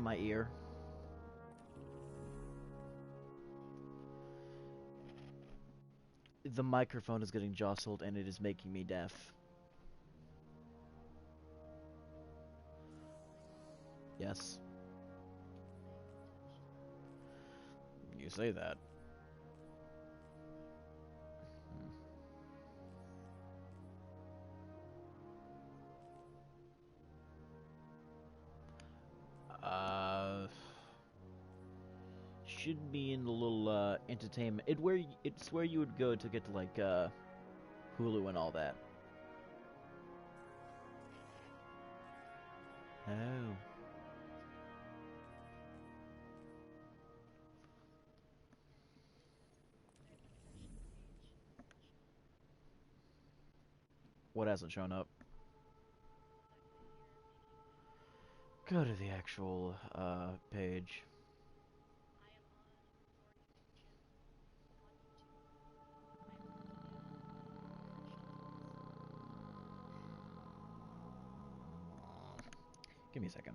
in my ear. The microphone is getting jostled and it is making me deaf. Yes. You say that. Should be in the little entertainment. It's where you would go to get to like Hulu and all that. Oh. What hasn't shown up? Go to the actual page. Give me a second.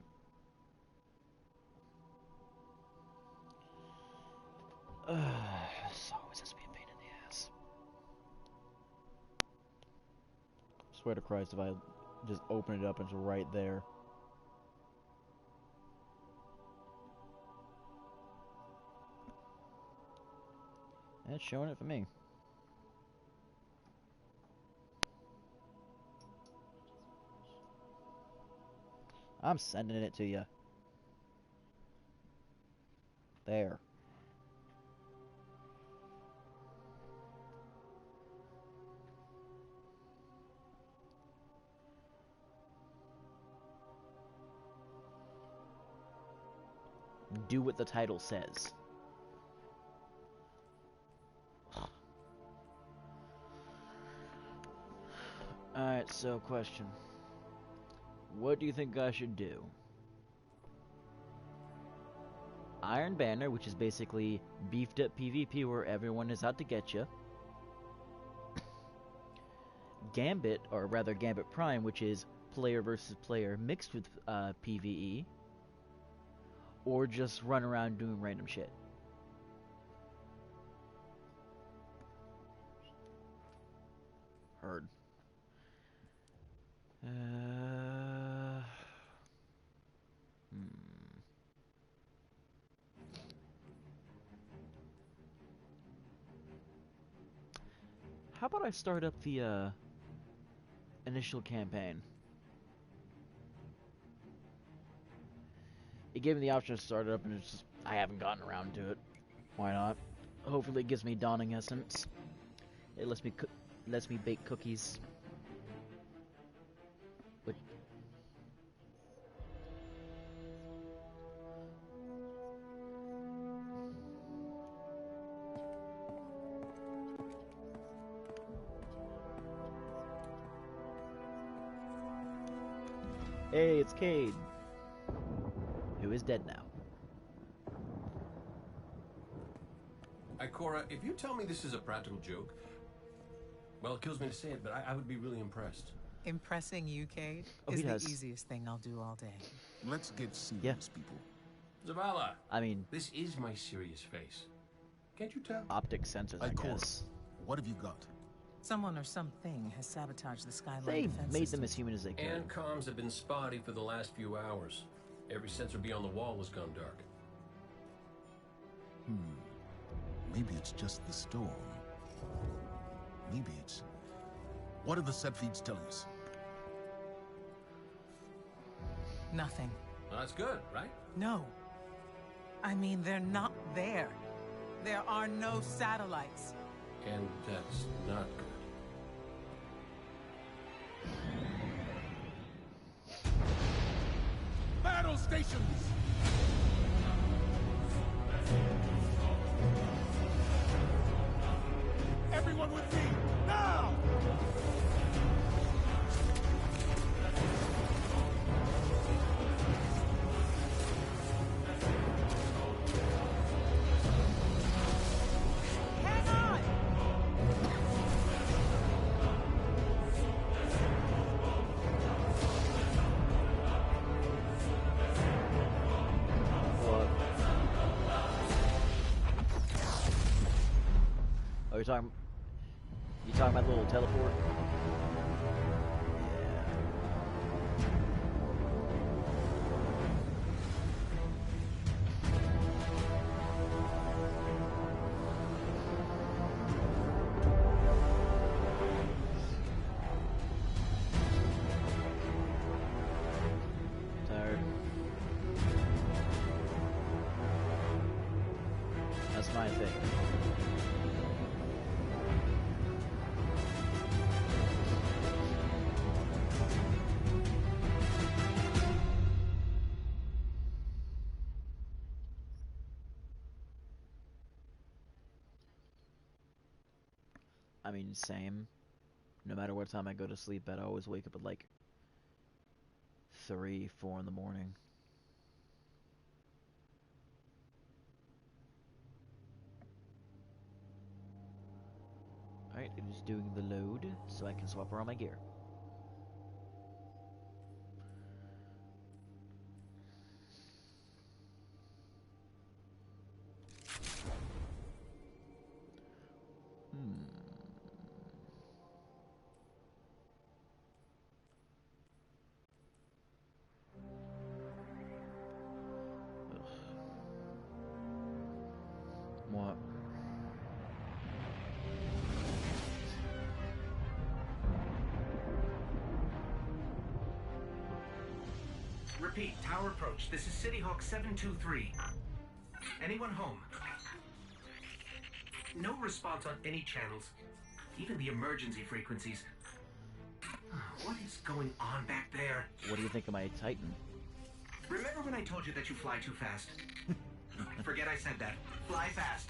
This always has to be a pain in the ass. Swear to Christ, if I just open it up, it's right there. And it's showing it for me. I'm sending it to you. There. Do what the title says. Alright, so question. What do you think I should do? Iron Banner, which is basically beefed up PvP where everyone is out to get you. Gambit, or rather Gambit Prime, which is player versus player mixed with PvE. Or just run around doing random shit. Heard. How about I start up the initial campaign? It gave me the option to start it up, and it's just I haven't gotten around to it. Why not? Hopefully, it gives me dawning essence. It lets me bake cookies. But hey, it's Cade, who is dead now. Ikora, if you tell me this is a practical joke, well, it kills me to say it, but I would be really impressed. Impressing you, Cade, is the easiest thing I'll do all day. Let's get serious, people. Zavala! I mean, this is my serious face. Can't you tell? Optic sensors, I guess. What have you got? Someone or something has sabotaged the Skyline They defense made systems. them as human as they could. And comms have been spotty for the last few hours. Every sensor beyond the wall has gone dark. Maybe it's just the storm. Maybe it's... What are the set feeds telling us? Nothing. Well, that's good, right? No. I mean, they're not there. There are no satellites. And that's not good. Battle stations! Everyone with me, now! Hang on! Oh, you talking about the little teleport? Tired. That's my thing. I mean, same. No matter what time I go to sleep at, I always wake up at like 3, 4 in the morning. Alright, it is doing the load, so I can swap around my gear. What? Repeat, tower approach. This is City Hawk 723. Anyone home? No response on any channels, even the emergency frequencies. What is going on back there? What do you think of my Titan? Remember when I told you that you fly too fast? Forget I said that. Fly fast.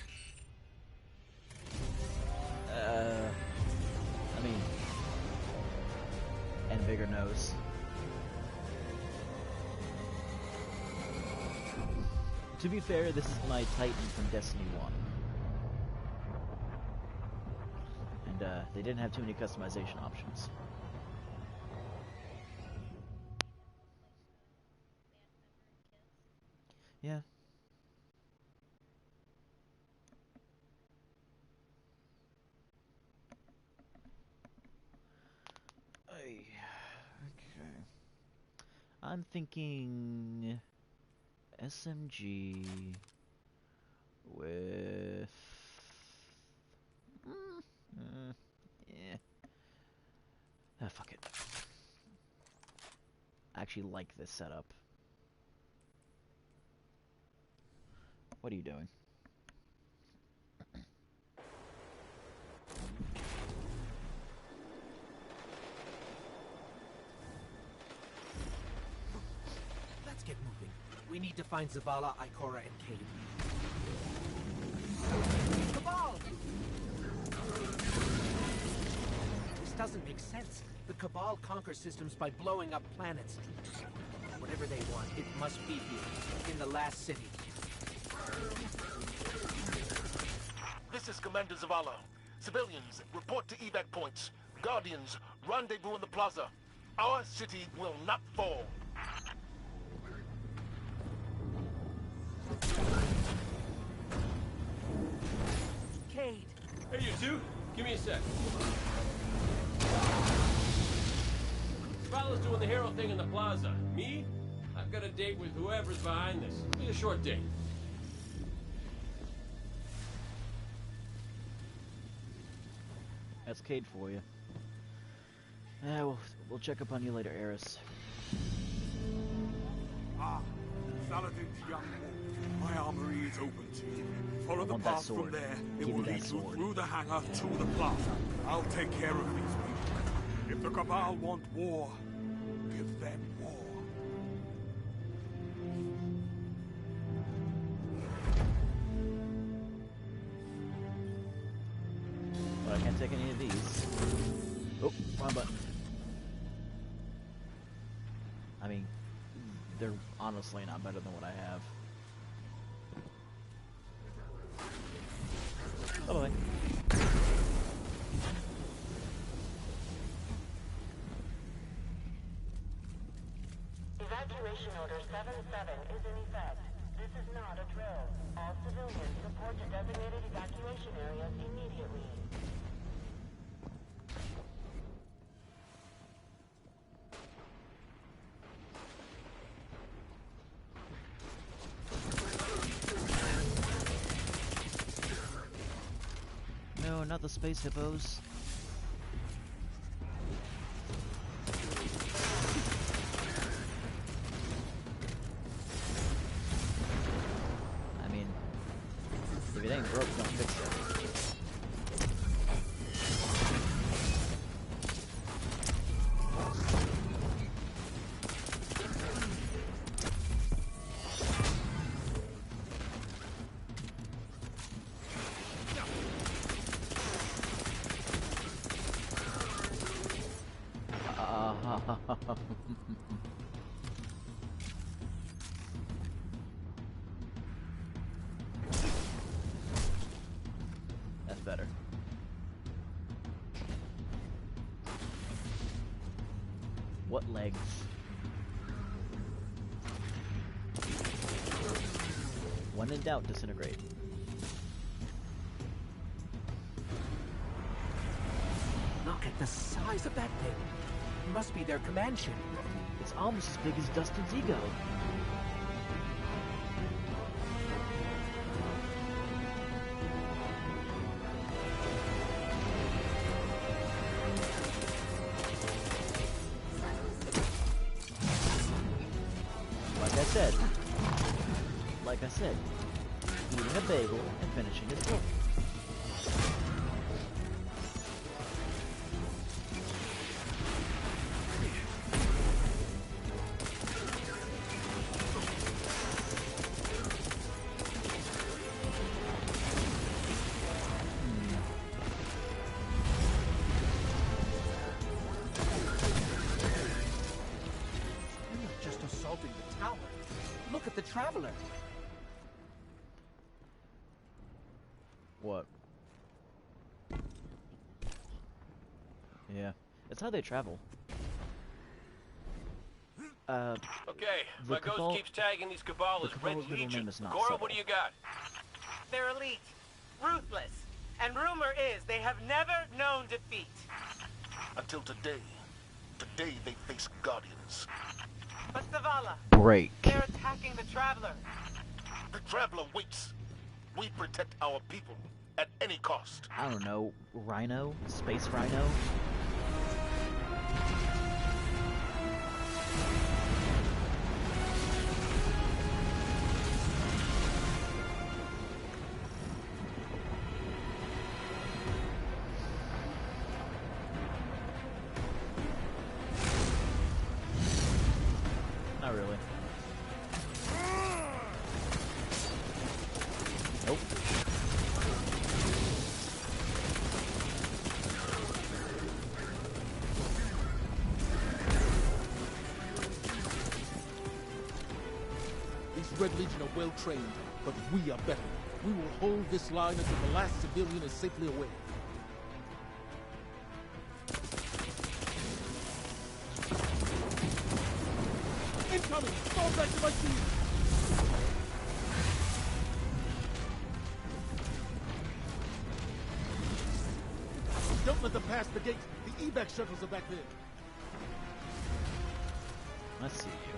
I mean, and bigger nose. To be fair, this is my Titan from Destiny 1. And, they didn't have too many customization options. Yeah. Okay. I'm thinking SMG with yeah. Fuck it. I actually like this setup. What are you doing? Let's get moving. We need to find Zavala, Ikora, and Cade. Cabal! This doesn't make sense. The Cabal conquer systems by blowing up planets. Whatever they want, it must be here, in the last city. This is Commander Zavala. Civilians, report to evac points. Guardians, rendezvous in the plaza. Our city will not fall. Cade! Hey, you two, give me a sec. Zavala's doing the hero thing in the plaza. Me? I've got a date with whoever's behind this. It'll be a short date. That's Cade for you. We'll check up on you later, Eris. Ah, Saladin's young men. My armory is open to you. Follow the want that path from sword. there. It Give will me that lead you sword. through the hangar to the plaza. I'll take care of these people. If the Cabal want war, give them war. But I can't take any of these. Oh, wrong button. I mean, they're honestly not better than what I have. Bye-bye. Evacuation order 77 is in effect. This is not a drill. All civilians report report to designated evacuation areas immediately. No, not the space hippos. I mean, if it ain't broke, don't fix it. That's better. What legs? When in doubt, disintegrate. Look at the size of that thing. It must be their command ship. It's almost as big as Dustin's ego. Like I said, eating a bagel and finishing his book. You're not just assaulting the tower. Look at the Traveler. What? Yeah, it's how they travel. Okay, my ghost keeps tagging these Cabal as Red Legion. Gora, what do you got? They're elite, ruthless, and rumor is they have never known defeat. Until today. Today they face Guardians. But Zavala, Break. they're attacking the Traveler. The Traveler waits. We protect our people at any cost. I don't know, Rhino? Space Rhino? Not really. Nope. These Red Legion are well trained, but we are better. We will hold this line until the last civilian is safely away. Incoming! Fall back to my team! Don't let them pass the gate. The evac shuttles are back there. Let's see you.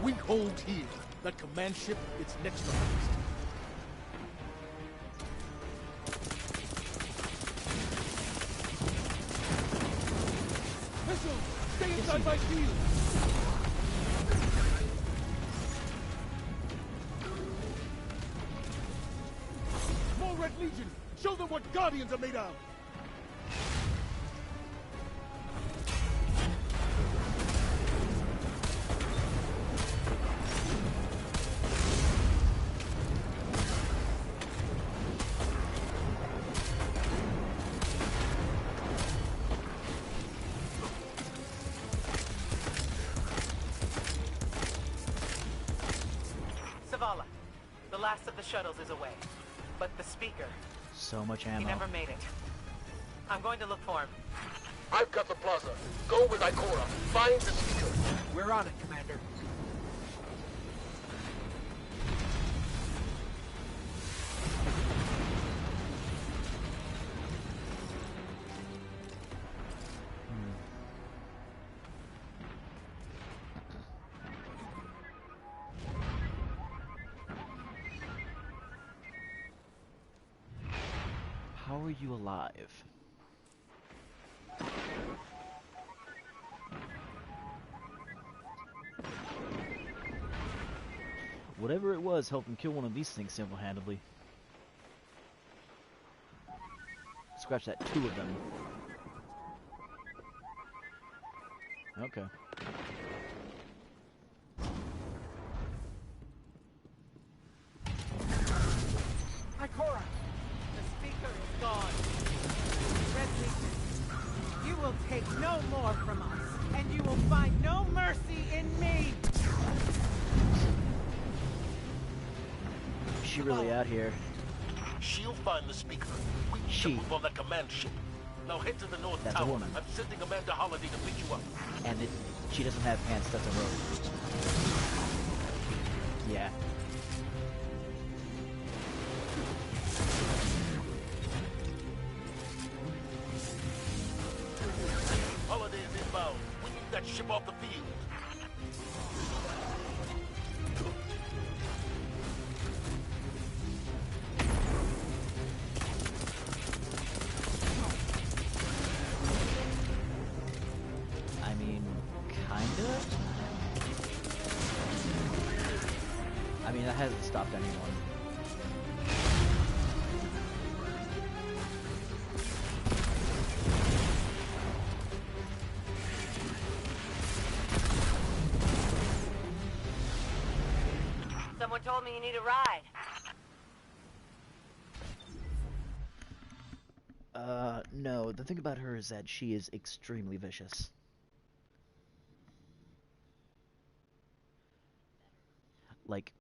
We hold here. That command ship, it's next to us. Missiles! Stay inside my shield! More Red Legion! Show them what Guardians are made of! Zavala, the last of the shuttles is away. But the speaker, So much ammo. he never made it. I'm going to look for him. I've got the plaza. Go with Ikora. Find the speaker. We're on it, Commander. How are you alive? Whatever it was helped him kill one of these things single-handedly. Scratch that, 2 of them. Okay. Ikora! The speaker is gone. Red Legion, you will take no more from us, and you will find no mercy in me! She really out here. She'll find the speaker. We need to She. move on that command ship. Now head to the North That's a Tower. woman. I'm sending Amanda Holiday to pick you up. And she doesn't have pants, that's a robe. Yeah. Holiday is inbound. We need that ship off the field. I mean, kinda? I mean, that hasn't stopped anyone. Someone told me you need a ride. No, the thing about her is that she is extremely vicious. Like,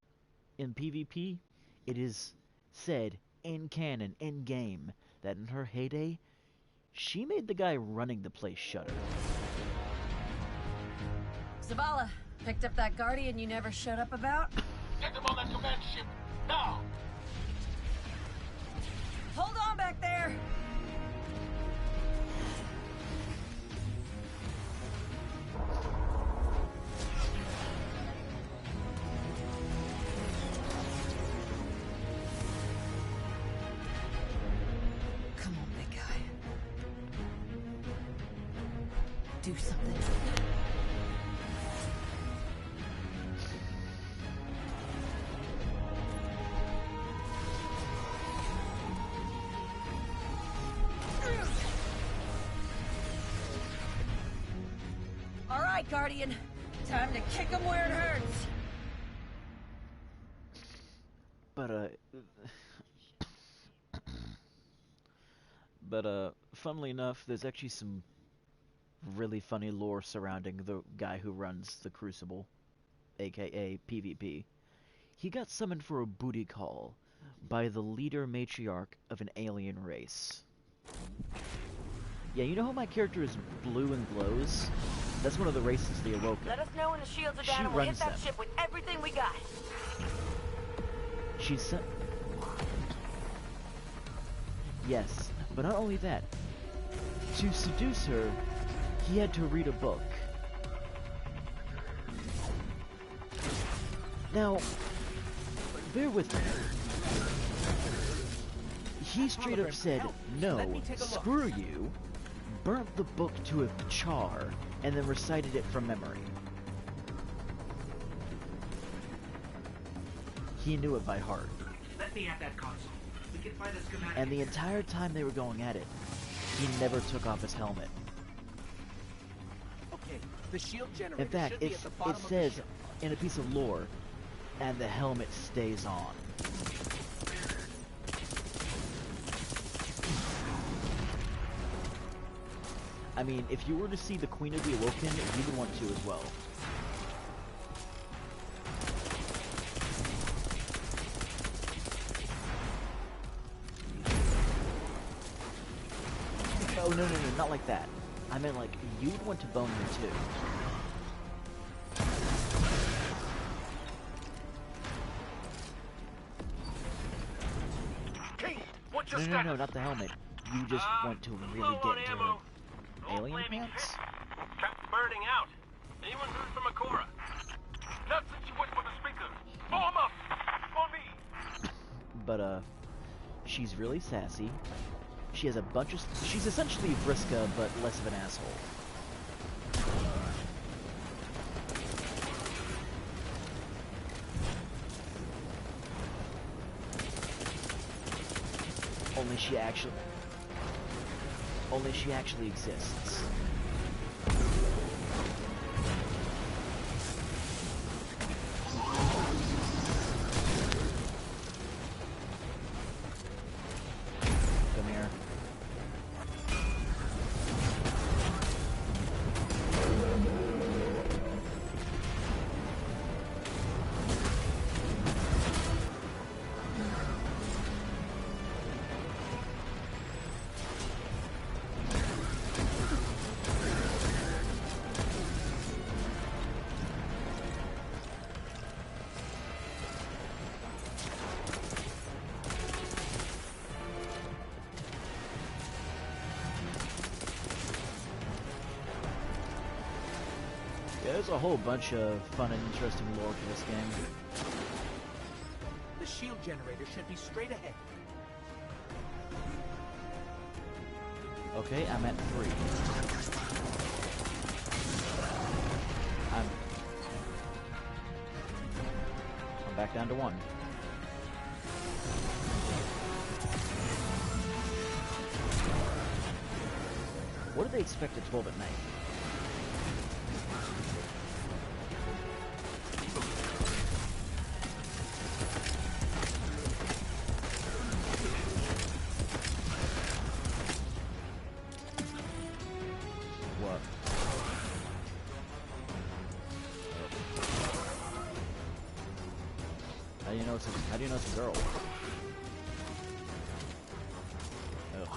in PvP, it is said in canon, in game, that in her heyday, she made the guy running the place shudder. Zavala, picked up that Guardian you never showed up about? Get them on that command ship now. Hold on back there! Come on, big guy. Do something. All right, Guardian. Time to kick him where it hurts. But, funnily enough, there's actually some really funny lore surrounding the guy who runs the Crucible, aka PvP. He got summoned for a booty call by the leader matriarch of an alien race. Yeah, you know how my character is blue and glows? That's one of the races, the Awoken. Let us know when the shields are She down and we'll hit runs that them. ship with everything we got. She sent... Yes, but not only that. To seduce her, he had to read a book. Now, bear with me. He straight up said, no, screw you, burnt the book to a char and then recited it from memory. He knew it by heart. Let me at that console. We can find a schematic. And the entire time they were going at it, he never took off his helmet. Okay, the shield generator In fact, should be at the it bottom of the says ship. in a piece of lore, and the helmet stays on. I mean, if you were to see the Queen of the Awoken, you would want to as well. Oh, no, not like that. I meant like, you would want to bone her too. King, what's your status? No, not the helmet. You just want to really get into her alien pants? Trapped burning out. Anyone heard from Akora? Not since you went for the speaker. Form up! On me! But, she's really sassy. She has a bunch of... She's essentially Vriska, but less of an asshole. Only she actually exists. Come here. Yeah, there's a whole bunch of fun and interesting lore to this game. The shield generator should be straight ahead. Okay, I'm at 3. I'm back down to 1. What do they expect at 12 at night? What? How do you know it's a girl? Ugh.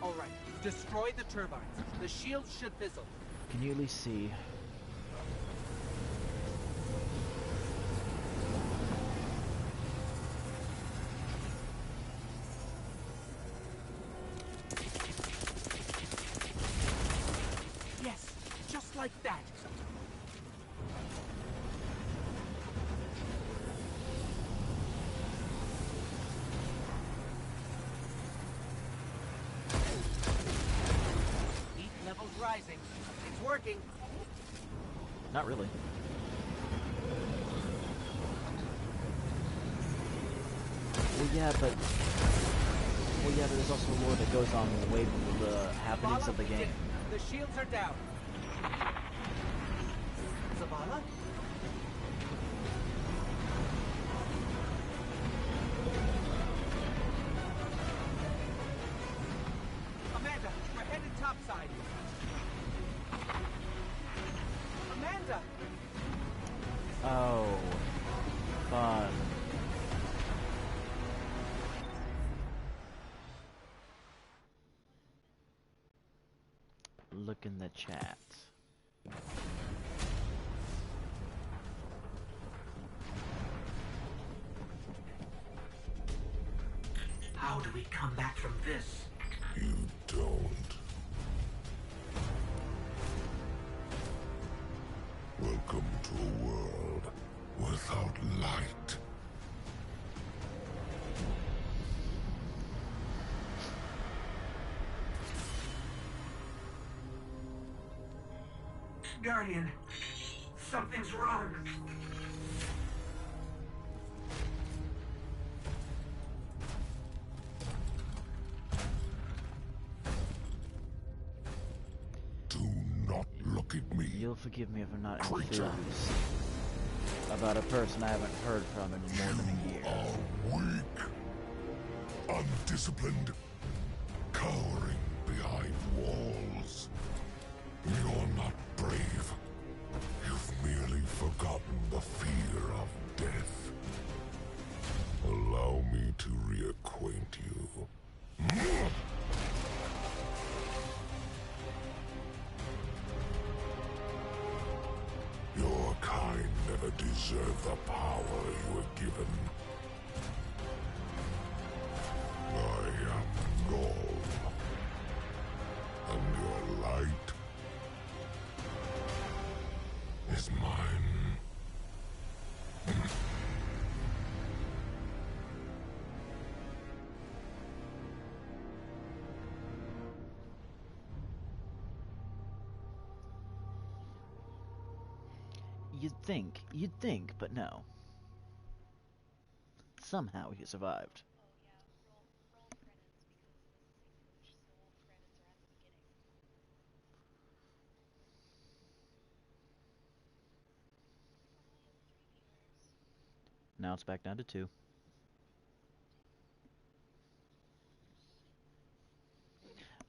All right, destroy the turbines. The shields should fizzle. Can you at least see? Yes, just like that. Heat levels rising. It's working. Not really. Well, yeah, but there's also lore that goes on way from the happenings of the game. The shields are down. Zavala? Amanda, we're headed topside. Amanda! Oh, fun. Look in the chat. How do we come back from this? You don't. Welcome to a world without light. Guardian, something's wrong. Do not look at me. You'll forgive me if I'm not Creature. enthused about a person I haven't heard from in more than a year. Are weak, undisciplined, cowering behind walls. You're not brave. You've merely forgotten the fear of death. Allow me to reacquaint you. Your kind never deserved the power you were given. I am Null, and your light is mine. You'd think, but no. Somehow he survived. Now it's back down to 2.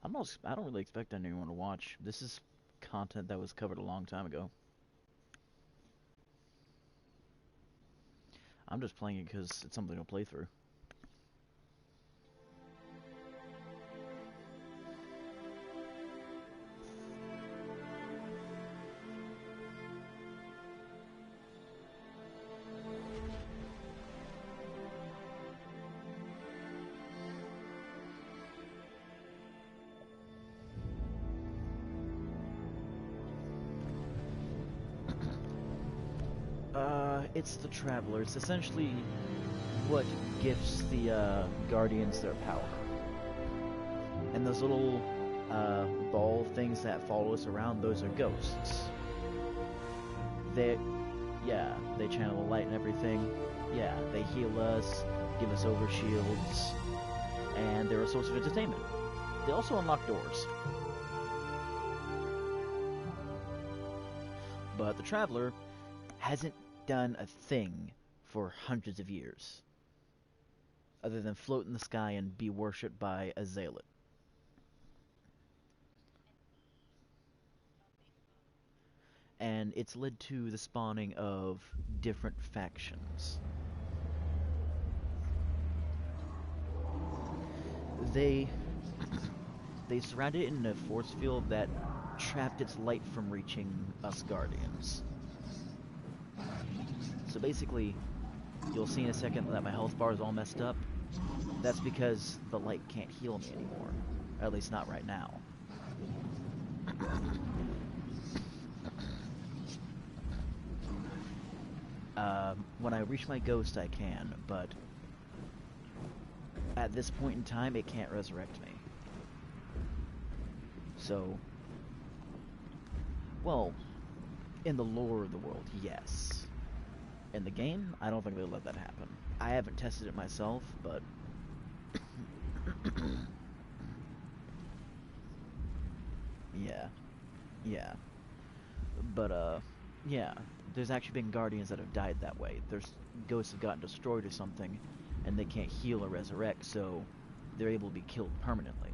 I don't really expect anyone to watch. This is content that was covered a long time ago. I'm just playing it because it's something to play through. It's the Traveler. It's essentially what gifts the Guardians their power. And those little ball things that follow us around, those are ghosts. They channel the light and everything. Yeah, they heal us, give us overshields, and they're a source of entertainment. They also unlock doors. But the Traveler hasn't done a thing for hundreds of years, other than float in the sky and be worshipped by a zealot. And it's led to the spawning of different factions. They surrounded it in a force field that trapped its light from reaching us Guardians. So basically, you'll see in a second that my health bar is all messed up. That's because the light can't heal me anymore. Or at least not right now. When I reach my ghost, I can, but at this point in time, it can't resurrect me. So, well, in the lore of the world, yes. In the game, I don't think they'll let that happen. I haven't tested it myself, but yeah. But yeah, there's actually been Guardians that have died that way. There's ghosts have gotten destroyed or something, and they can't heal or resurrect, so they're able to be killed permanently.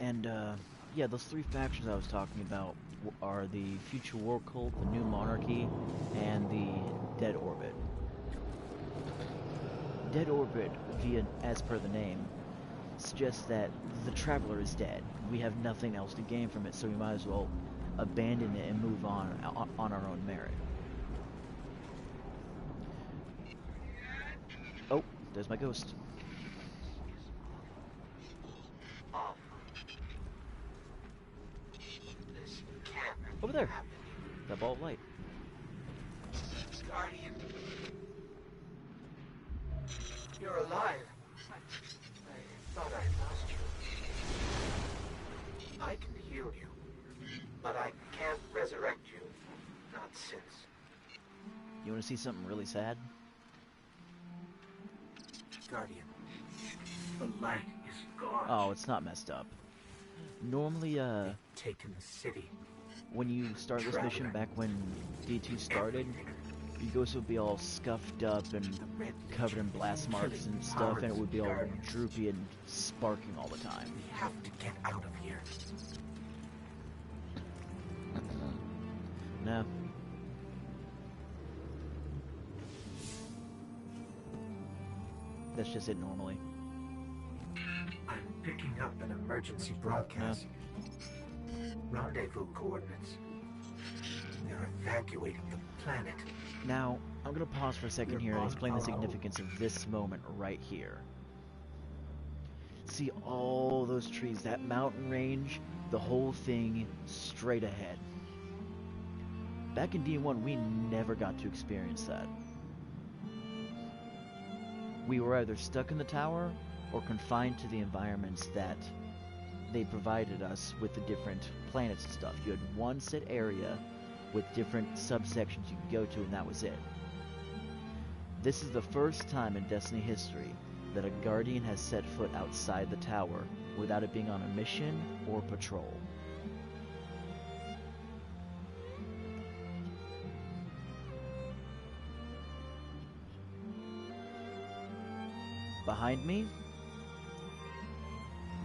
And, yeah, those 3 factions I was talking about, are the Future War Cult, the New Monarchy, and the Dead Orbit. Dead Orbit, as per the name, suggests that the Traveler is dead. We have nothing else to gain from it, so we might as well abandon it and move on our own merit. Oh, there's my ghost. Over there. That ball of light. Guardian. You're alive. I thought I lost you. I can heal you, but I can't resurrect you. Not since. You want to see something really sad? Guardian, the light is gone. Oh, it's not messed up. Normally, Taken the city. when you start this mission back when D2 started, your ghost would be all scuffed up and covered in blast marks and stuff, and it would be all droopy and sparking all the time. We have to get out of here. No. That's just it normally. I'm picking up an emergency broadcast. Rendezvous coordinates. They're evacuating the planet. Now, I'm gonna pause for a second here and explain the significance of this moment right here. See all those trees, that mountain range, the whole thing straight ahead. Back in D1, we never got to experience that. We were either stuck in the tower or confined to the environments that they provided us with the different planets and stuff. You had one set area with different subsections you could go to, and that was it. This is the first time in Destiny history that a Guardian has set foot outside the tower without it being on a mission or patrol. Behind me,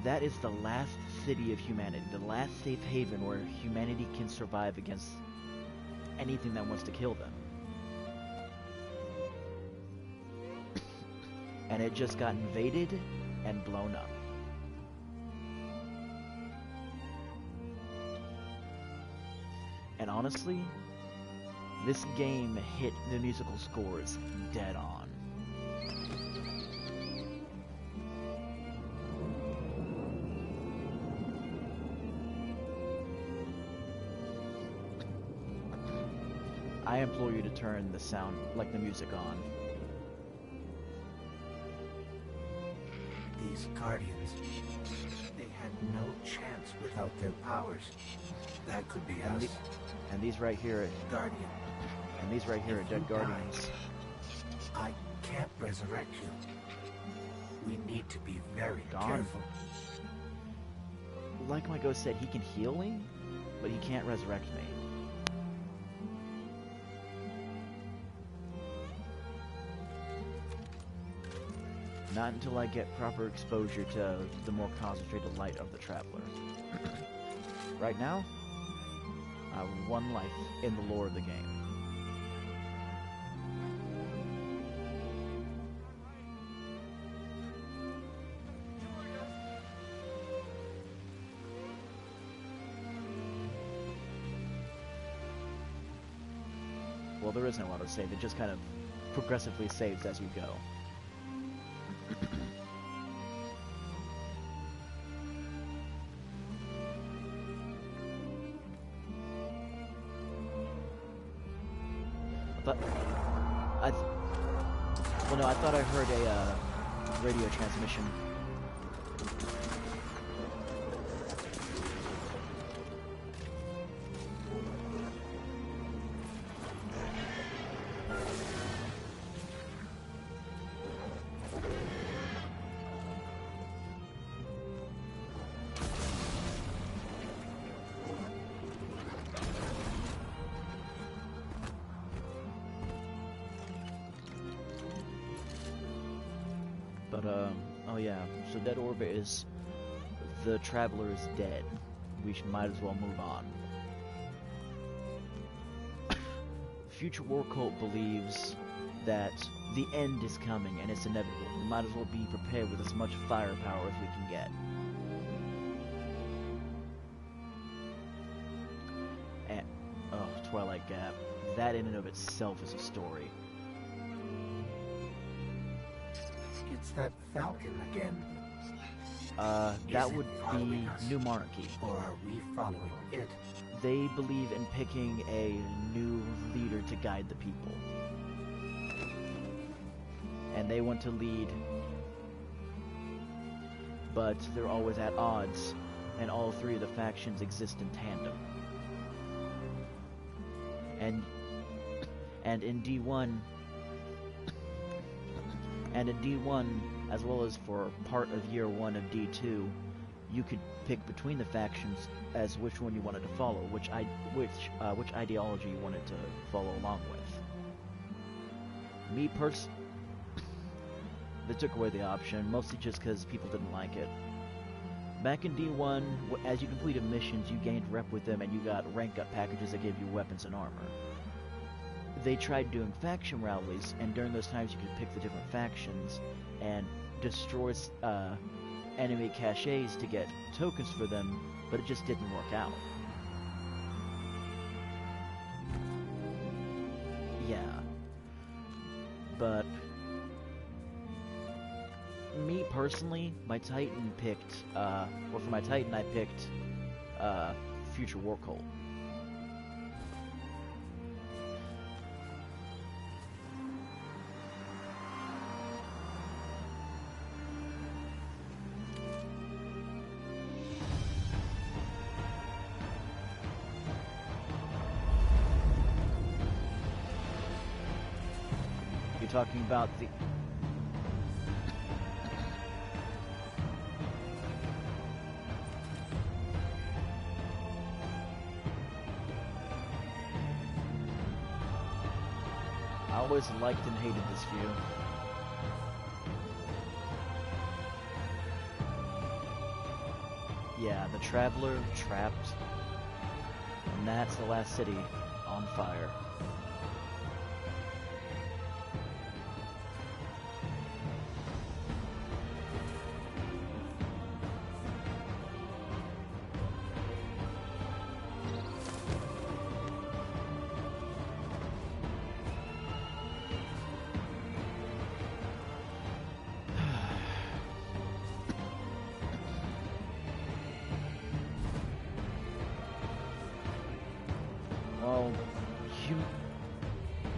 that is the last city of humanity, the last safe haven where humanity can survive against anything that wants to kill them. And it just got invaded and blown up. And honestly, this game hit the musical scores dead on. I implore you to turn the sound, like the music, on. These Guardians, they had no chance without their powers. That could be us. And these right here, Guardian. And these right here are dead Guardians. I can't resurrect you. We need to be very Gone. careful. Like my ghost said, he can heal me, but he can't resurrect me. Not until I get proper exposure to the more concentrated light of the Traveler. Right now, I have one life in the lore of the game. Well, there is no auto save, it just kind of progressively saves as you go. But well, no, I thought I heard a radio transmission. But, oh yeah, so Dead Orbit is, the Traveler is dead. We might as well move on. Future War Cult believes that the end is coming and it's inevitable. We might as well be prepared with as much firepower as we can get. And, oh, Twilight Gap. That in and of itself is a story. It's that Falcon again. That would be New Monarchy. Or are we following it? They believe in picking a new leader to guide the people. And they want to lead, but they're always at odds, and all three of the factions exist in tandem. And in D1, as well as for part of year 1 of D2, you could pick between the factions as which one you wanted to follow, which ideology you wanted to follow along with. Me they took away the option, mostly just because people didn't like it. Back in D1, as you completed missions, you gained rep with them and you got rank up packages that gave you weapons and armor. They tried doing faction rallies, and during those times you could pick the different factions and destroy enemy caches to get tokens for them, but it just didn't work out. Yeah. But me personally, my Titan picked, for my Titan I picked, Future War Cult. You're talking about the... I always liked and hated this view. Yeah, the Traveler trapped, and that's the last city on fire.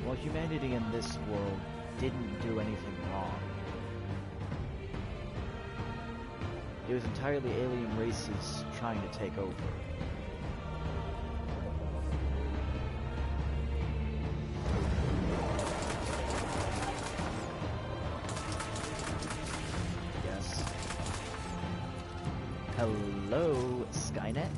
Well, humanity in this world didn't do anything wrong. It was entirely alien races trying to take over. Yes. Hello, Skynet?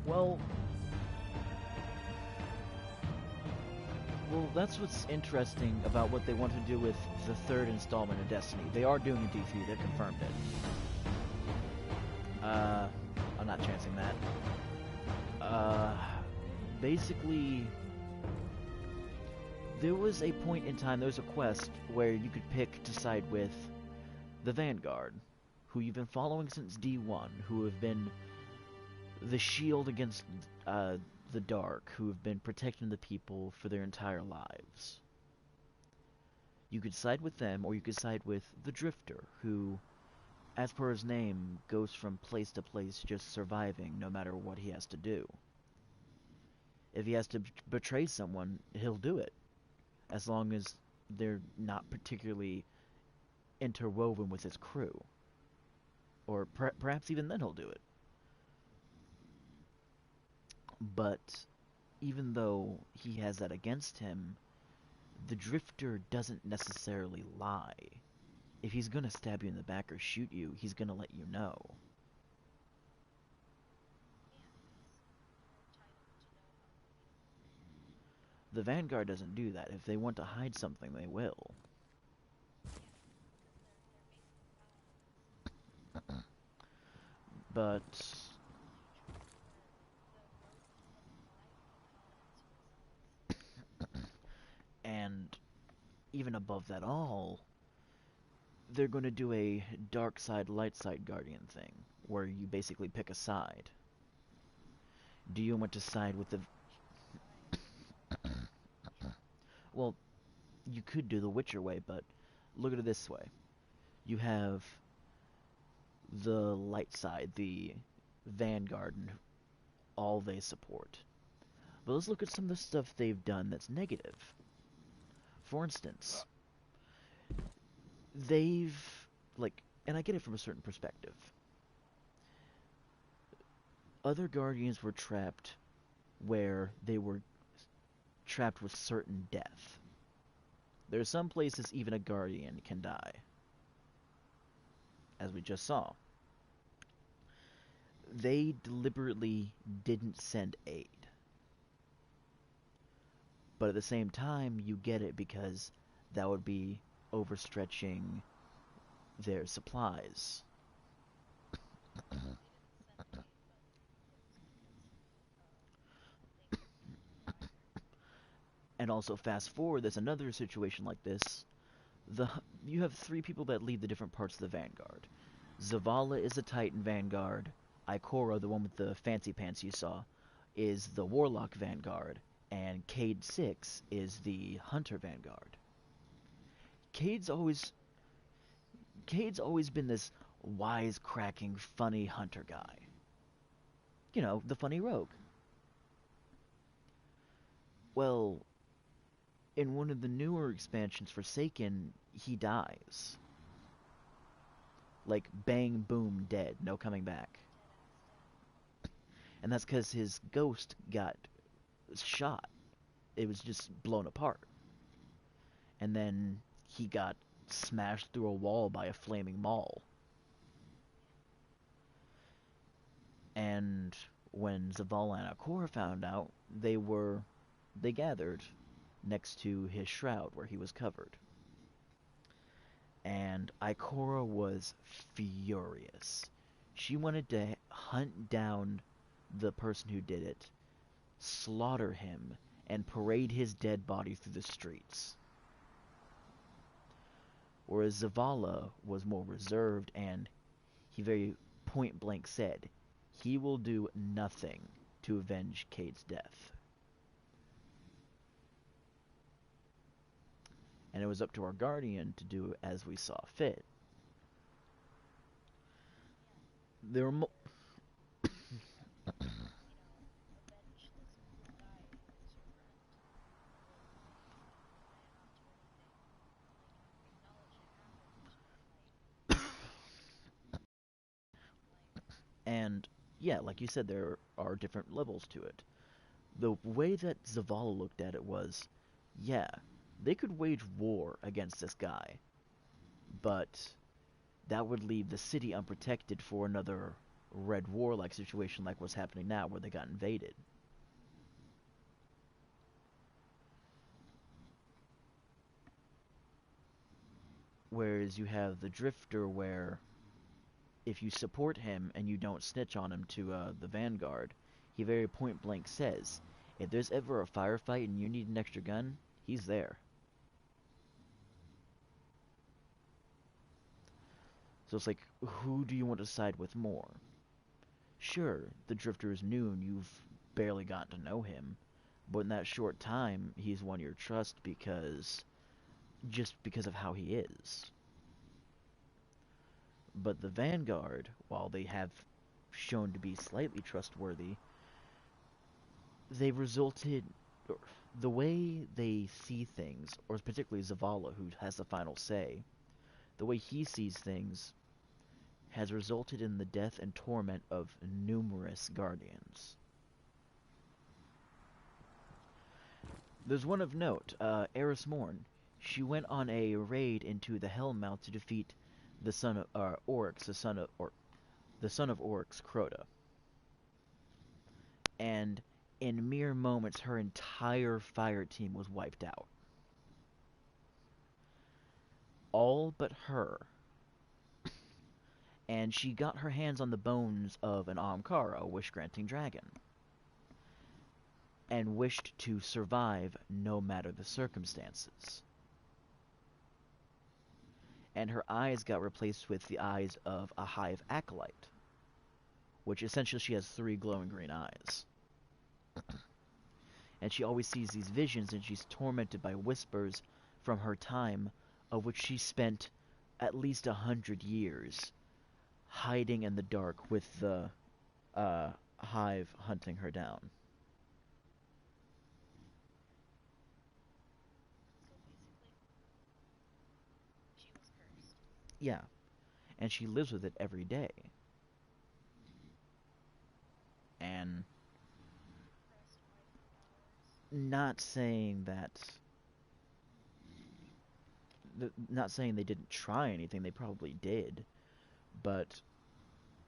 Well, that's what's interesting about what they want to do with the third installment of Destiny. They are doing a D3, they've confirmed it. I'm not chancing that. Basically, there was a point in time, there was a quest where you could pick to side with the Vanguard, who you've been following since D1, who have been the shield against the dark, who have been protecting the people for their entire lives. You could side with them, or you could side with the Drifter, who, as per his name, goes from place to place just surviving no matter what he has to do. If he has to betray someone, he'll do it, as long as they're not particularly interwoven with his crew. Or perhaps even then he'll do it. But even though he has that against him, the Drifter doesn't necessarily lie. If he's gonna stab you in the back or shoot you, he's gonna let you know. The Vanguard doesn't do that. If they want to hide something, they will. But and even above that all, they're going to do a dark side, light side guardian thing, where you basically pick a side. Do you want to side with the... Well, you could do the Witcher way, but look at it this way. You have the light side, the Vanguard, and all they support. But let's look at some of the stuff they've done that's negative. For instance, they've, and I get it from a certain perspective. Other Guardians were trapped where they were trapped with certain death. There are some places even a Guardian can die, as we just saw. They deliberately didn't send aid. But at the same time, you get it because that would be overstretching their supplies. And also, fast forward, there's another situation like this. You have three people that lead the different parts of the Vanguard. Zavala is the Titan Vanguard. Ikora, the one with the fancy pants you saw, is the Warlock Vanguard. And Cade 6 is the Hunter Vanguard. Cade's always been this wisecracking, funny hunter guy. You know, the funny rogue. Well, in one of the newer expansions, Forsaken, he dies. Like, bang, boom, dead, no coming back. And that's because his ghost got shot. It was just blown apart. And then he got smashed through a wall by a flaming maul. And when Zavala and Ikora found out, they gathered next to his shroud where he was covered. And Ikora was furious. She wanted to hunt down the person who did it, slaughter him, and parade his dead body through the streets. Whereas Zavala was more reserved, and he very point-blank said he will do nothing to avenge Cade's death. And it was up to our Guardian to do as we saw fit. There were And, yeah, like you said, there are different levels to it. The way that Zavala looked at it was, yeah, they could wage war against this guy, but that would leave the city unprotected for another Red War-like situation like what's happening now, where they got invaded. Whereas you have the Drifter, where if you support him and you don't snitch on him to the Vanguard, he very point-blank says, if there's ever a firefight and you need an extra gun, he's there. So it's like, who do you want to side with more? Sure, the Drifter is new and you've barely gotten to know him, but in that short time, he's won your trust just because of how he is. But the Vanguard, while they have shown to be slightly trustworthy, the way they see things, or particularly Zavala, who has the final say, the way he sees things has resulted in the death and torment of numerous guardians. There's one of note, Eris Morn. She went on a raid into the Hellmouth to defeat the son of Oryx, the son of Oryx, Crota. And in mere moments, her entire fire team was wiped out. All but her. And she got her hands on the bones of an Ahamkara, a wish-granting dragon, and wished to survive no matter the circumstances. And her eyes got replaced with the eyes of a hive acolyte, which essentially she has 3 glowing green eyes. And she always sees these visions, and she's tormented by whispers from her time, of which she spent at least 100 years hiding in the dark with the hive hunting her down. Yeah, and she lives with it every day. And not saying that not saying they didn't try anything, they probably did, but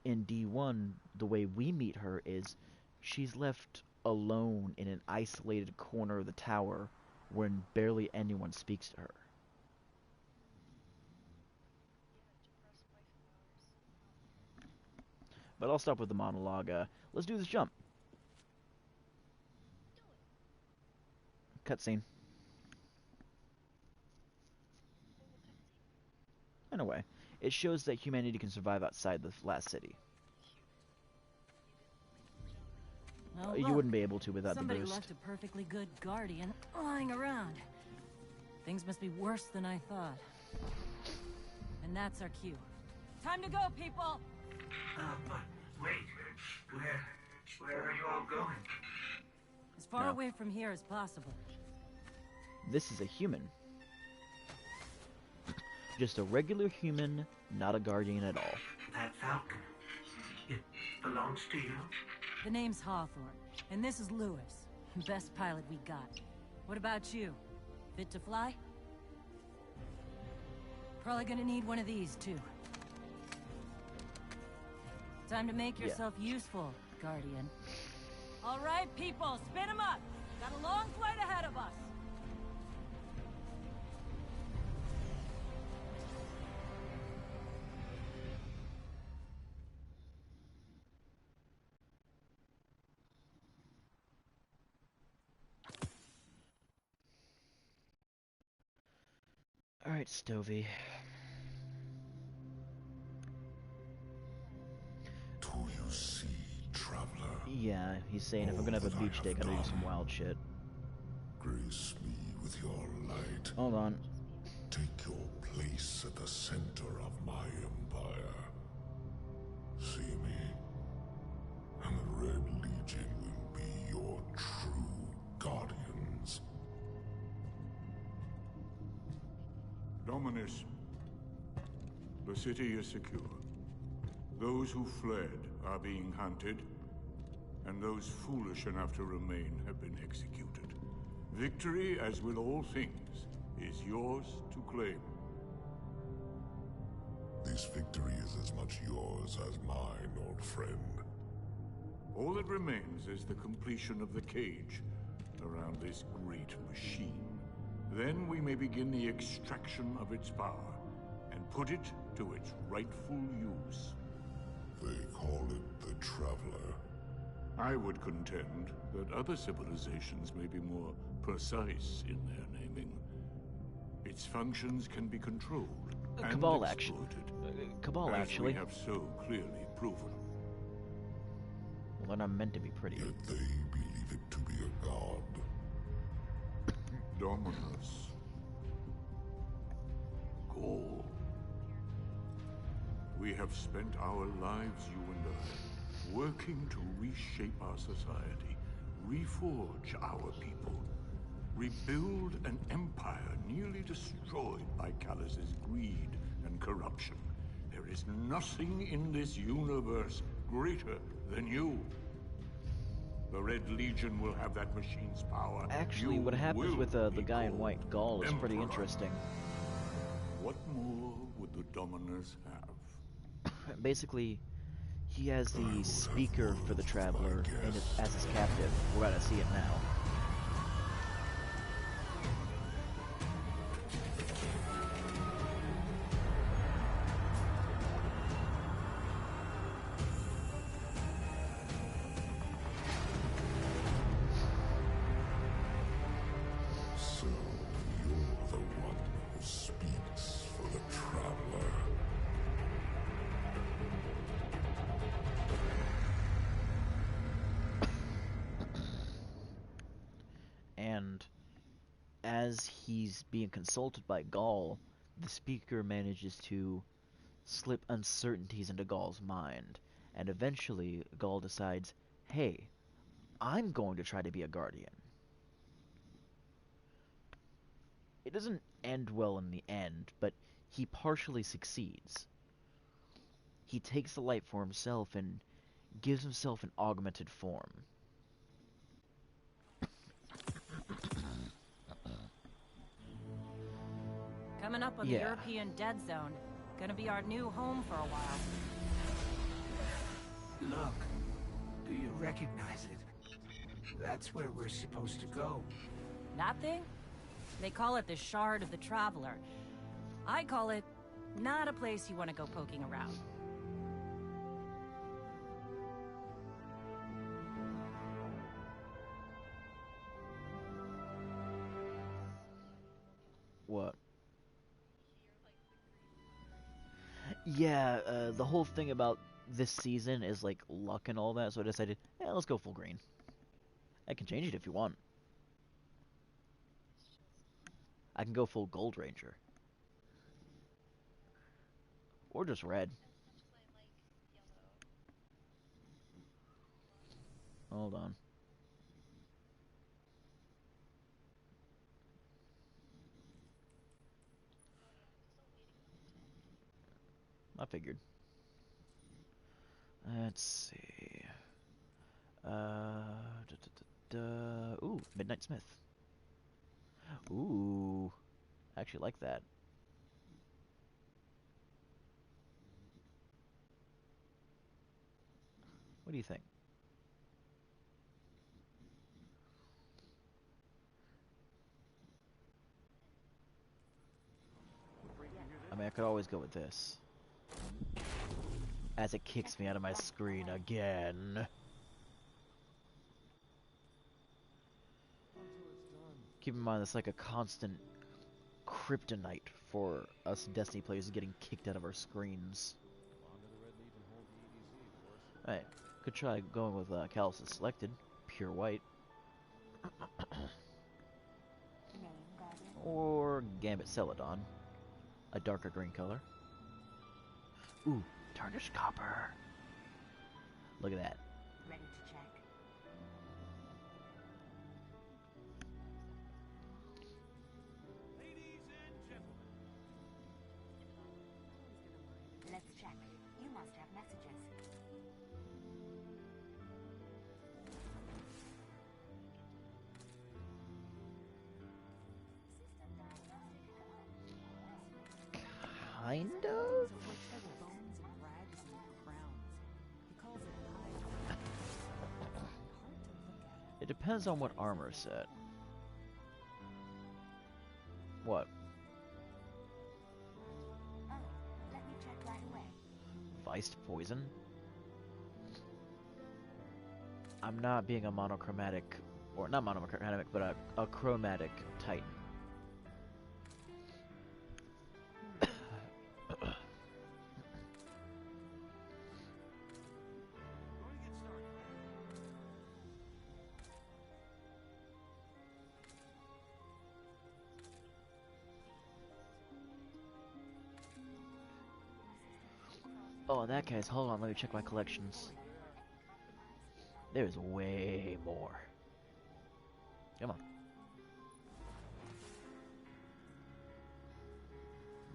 in D1, the way we meet her is she's left alone in an isolated corner of the tower when barely anyone speaks to her. But I'll stop with the monologue. Let's do this jump. Cutscene. Anyway, it shows that humanity can survive outside the last city. Oh, You look, wouldn't be able to without the somebody boost. left a perfectly good guardian lying around. Things must be worse than I thought. And that's our cue. Time to go, people! But wait, where are you all going? As far No. away from here as possible. This is a human. Just a regular human, not a guardian at all. That falcon, it belongs to you? The name's Hawthorne, and this is Lewis. Best pilot we got. What about you? Fit to fly? Probably gonna need one of these, too. Time to make yourself useful, Guardian. All right, people, spin 'em up! Got a long flight ahead of us! Alright, Stovey. Do you see, traveler? Yeah, he's saying if I'm gonna have a beach day, gotta do some wild shit. Grace me with your light. Hold on. Take your place at the center of my empire. See me, and the Red Legion will be your true guardians. Dominus, the city is secure. Those who fled are being hunted, and those foolish enough to remain have been executed. Victory, as with all things, is yours to claim. This victory is as much yours as mine, old friend. All that remains is the completion of the cage around this great machine. Then we may begin the extraction of its power, and put it to its rightful use. They call it the Traveler. I would contend that other civilizations may be more precise in their naming. Its functions can be controlled and Cabal action. exploited, Cabal, as actually. we have so clearly proven. Well, they're not meant to be pretty. Yet they believe it to be a god. Dominus. Gaul. We have spent our lives, you and I, working to reshape our society, reforge our people, rebuild an empire nearly destroyed by Callus's greed and and corruption. There is nothing in this universe greater than you. The Red Legion will have that machine's power. Actually, You what happens will with the be guy in called white Gaul is pretty Emperor. interesting. What more would the Dominers have? Basically, he has the speaker for the Traveler as his captive. We're gonna see it now. So you're the one who speaks for the Traveler. And as he's being consulted by Gaul, the speaker manages to slip uncertainties into Gaul's mind. And eventually, Gaul decides, hey, I'm going to try to be a guardian. It doesn't end well in the end, but he partially succeeds. He takes the light for himself and gives himself an augmented form. Coming up on the European Dead Zone. Gonna be our new home for a while. Look, do you recognize it? That's where we're supposed to go. That thing? They call it the Shard of the Traveler. I call it not a place you want to go poking around. What? Yeah, the whole thing about this season is like luck and all that, so I decided, yeah, let's go full green. I can change it if you want. I can go full Gold Ranger. Or just red. Hold on. I figured. Let's see. Ooh, Midnight Smith. Ooh, I actually like that. What do you think? I mean, I could always go with this. As it kicks me out of my screen again. Keep in mind, it's like a constant kryptonite for us Destiny players getting kicked out of our screens. Alright, could try going with Callus selected, pure white. Or Gambit Celadon, a darker green color. Ooh, tarnished copper. Look at that. Ready to check. Ladies and gentlemen. Let's check. You must have messages. Kind of? It depends on what armor set. What? Oh, let me check right away. Viced poison? I'm not being a monochromatic, or not monochromatic, but a chromatic titan. Oh, in that case, hold on, let me check my collections. There's way more. Come on.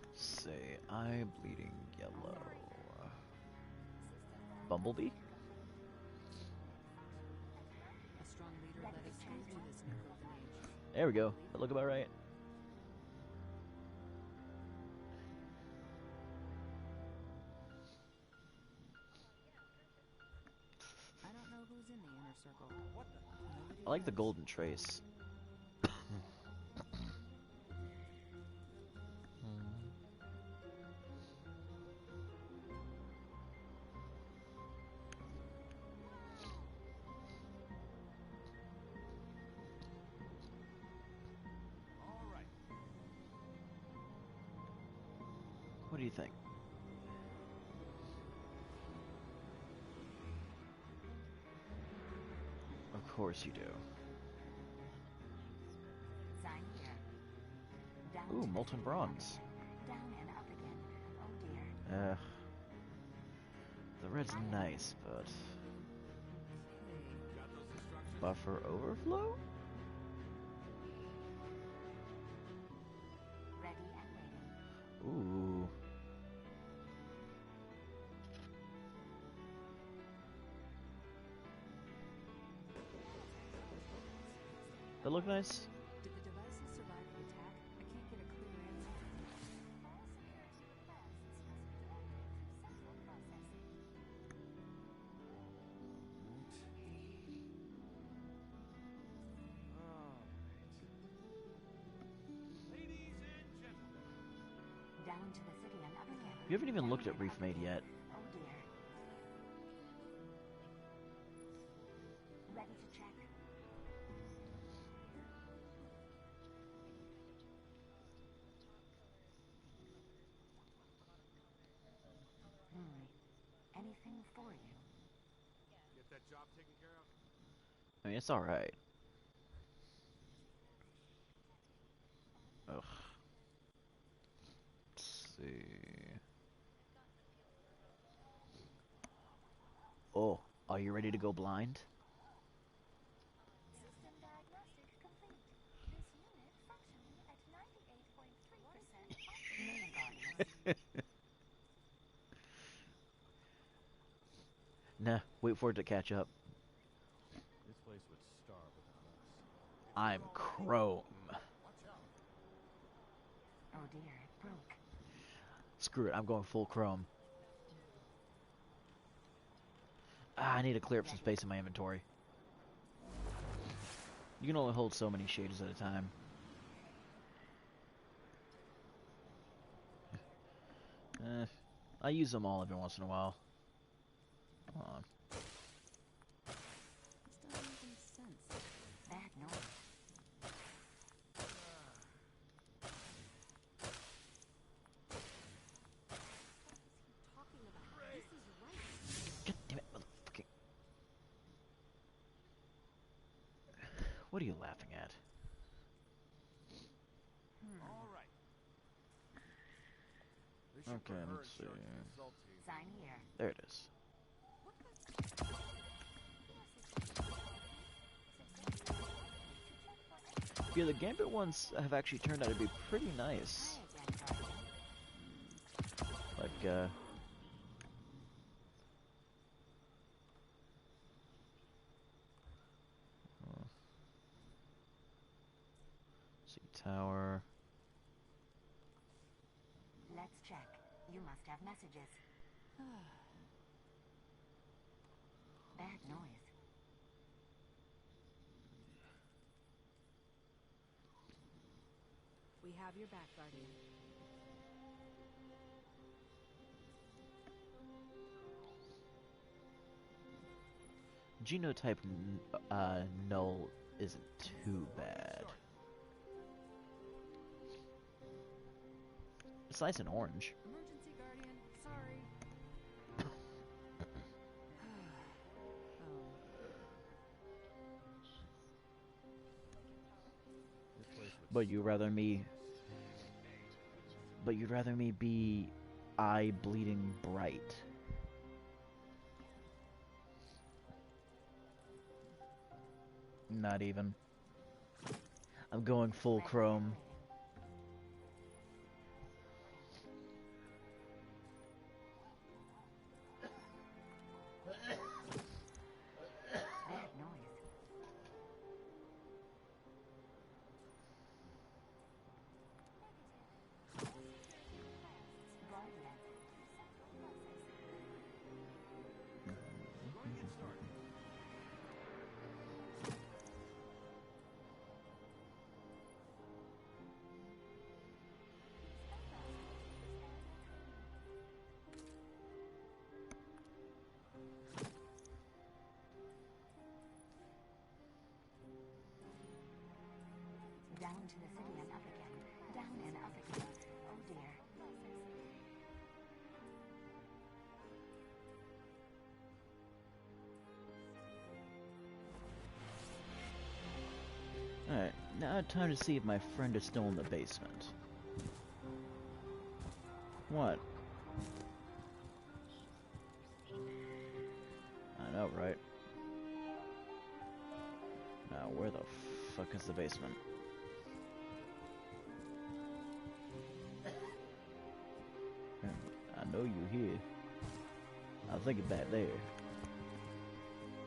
Let's see, Eye bleeding yellow. Bumblebee? A strong leader led us through this golden age. There we go. That look about right. I don't know who's in the inner circle. I like the golden trace. What do you think? Of course you do. Sign here. Down Ooh, to the molten city bronze. line. Down and up again. Oh dear. The red's nice, but... Buffer overflow? Ready and waiting. Ooh. That look nice? Did the devices survive the attack? I can't get a clear answer. Down to the city and up again. You haven't even Down looked at and Reef up Made again. yet. Oh dear. Ready to check. Anything for you? Get that job taken care of? I mean, it's alright. Ugh. Let's see. Oh, are you ready to go blind? System diagnostic complete. This unit functioning at 98.3%. Nah, wait for it to catch up. This place would starve without us. I'm Chrome. Oh dear, it broke. Screw it, I'm going full Chrome. Ah, I need to clear up some space in my inventory. You can only hold so many shaders at a time. I use them all every once in a while. Come on. This doesn't make any sense. Bad noise. Talking about this is right. God damn it, motherfucking. What are you laughing at? All right. Okay, let's see. Sign here. There it is. Yeah, the Gambit ones have actually turned out to be pretty nice. Hi again, Guardian. Like, see, tower. Let's check. You must have messages. Bad noise. We have your back, Guardian. Genotype null isn't too bad. It's nice and orange. Emergency, Guardian. Sorry. But you'd rather me... But you'd rather me be eye bleeding bright. Not even. I'm going full chrome. into the city and up again. Down and up again. Oh dear. Alright, now time to see if my friend is still in the basement. What? I know, right? Now, where the fuck is the basement? I know you're here. I think it's back there.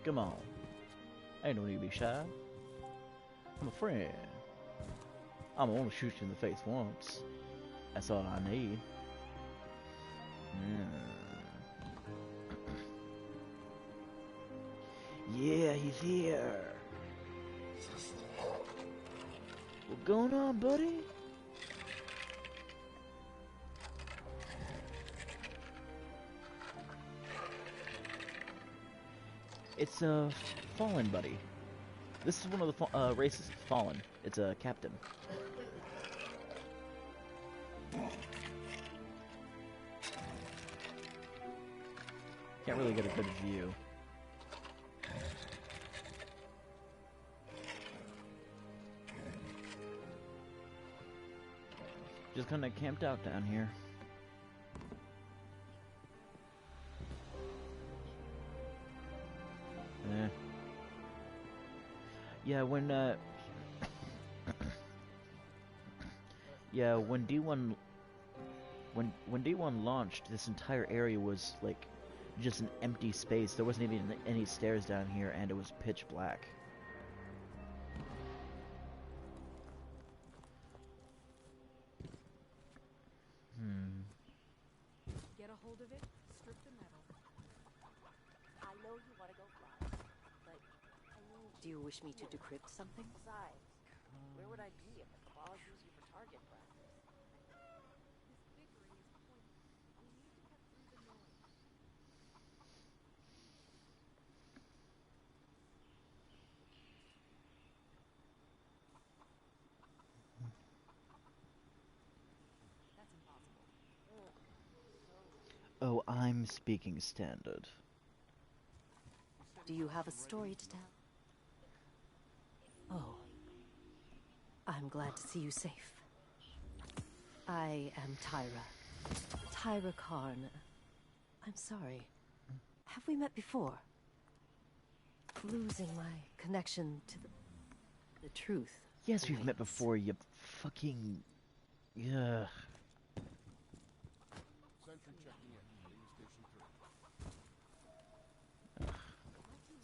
Come on. Ain't no need to be shy. I'm a friend. I'm gonna shoot you in the face once. That's all I need. Yeah, he's here. What's going on, buddy? It's Fallen, buddy. This is one of the races, Fallen. It's a captain. Can't really get a good view. Just kinda camped out down here. Yeah, when yeah, when D1 when D1 launched, this entire area was like just an empty space. There wasn't even any stairs down here, and it was pitch black. Get a hold of it, strip the metal. I know you want to go fly, but I need... Do you wish me to decrypt something? Besides, where would I be if the claws use you for target practice? This bickering is pointless. We need to cut through the noise. That's impossible. Oh, I'm speaking standard. Do you have a story to tell? Oh. I'm glad to see you safe. I am Tyra. Tyra Karn. I'm sorry. Have we met before? Losing my connection to the truth. Yes, we've met before, you fucking... Yeah.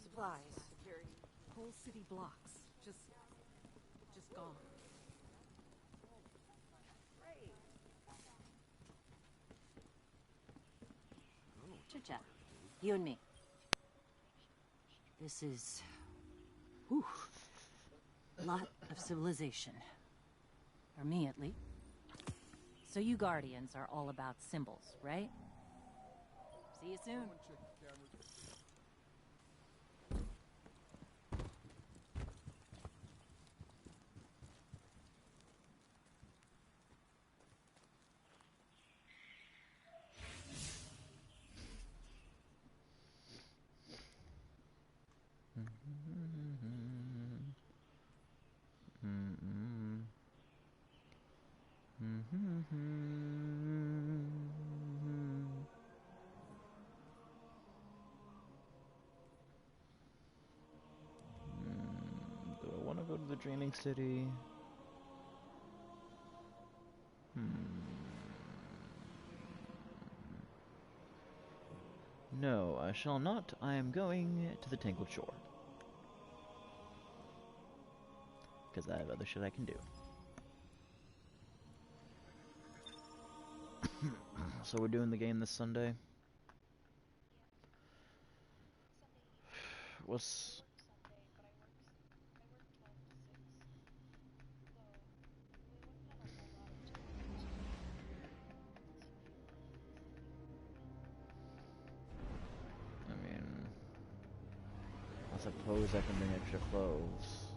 Supplies, security, whole city blocks, just gone. Chit-chat. You and me. This is... whew. Lot of civilization. For me, at least. So you Guardians are all about symbols, right? See you soon. Do I want to go to the Dreaming City? No, I shall not. I am going to the Tangled Shore. Because I have other shit I can do. So we're doing the game this Sunday. What's... I mean... I suppose I can bring extra clothes.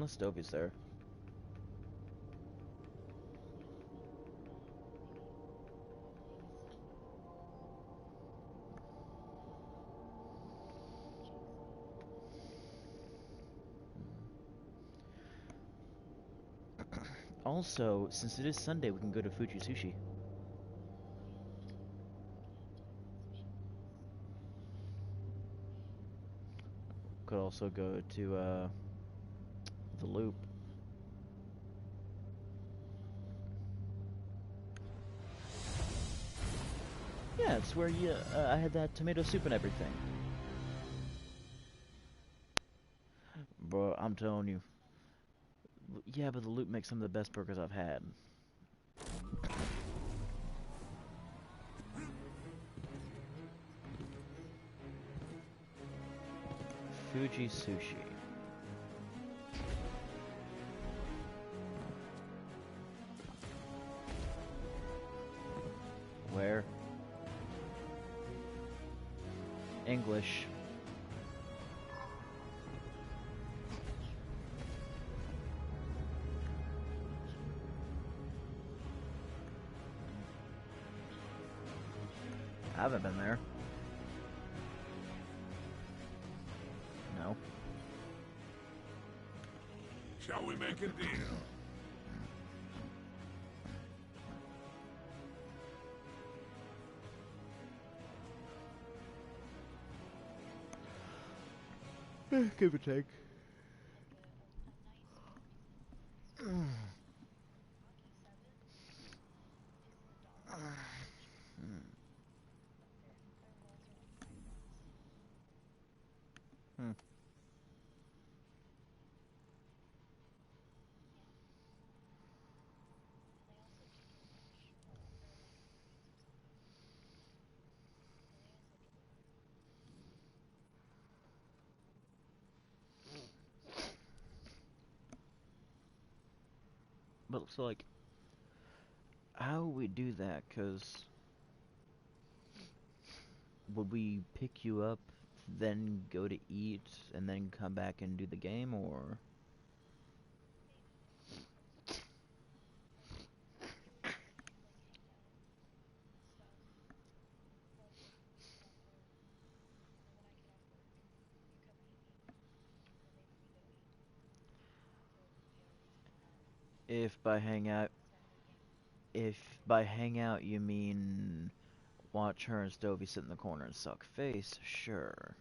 Unless Dobby's there. Also, since it is Sunday, we can go to Fuji Sushi. Could also go to the Loop. Yeah, it's where you I had that tomato soup and everything. Bro, I'm telling you. Yeah, but the Loop makes some of the best burgers I've had. Fuji Sushi. Where? English. I haven't been there. No. Shall we make a deal? Give or take. But so like, how would we do that? Cause would we pick you up, then go to eat, and then come back and do the game, or? If by hang out, if by hang out you mean watch her and Stovey sit in the corner and suck face, sure.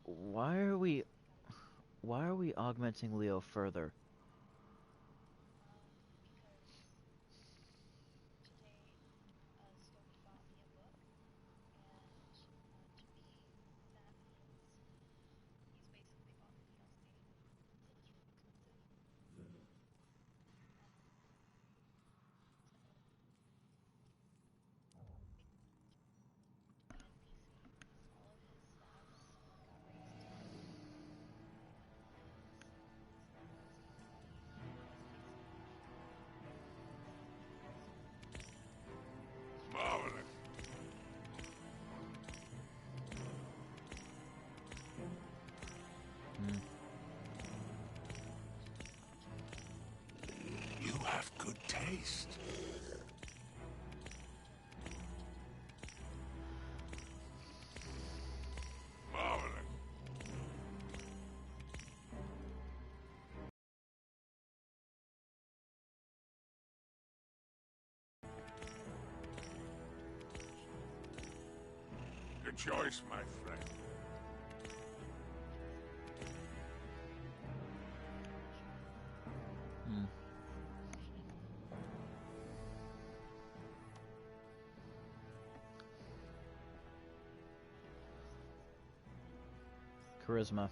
Why are we augmenting Leo further? Marvelous. You have good taste. Marvelous. Good choice, my friend. Charisma.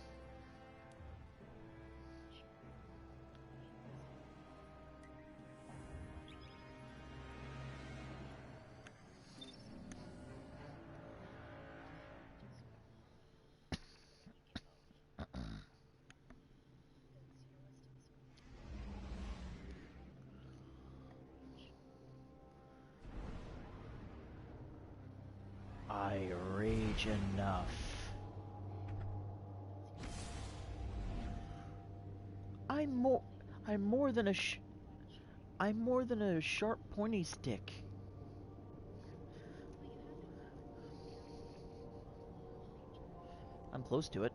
I rage enough. I'm more than a sharp pointy stick. I'm close to it.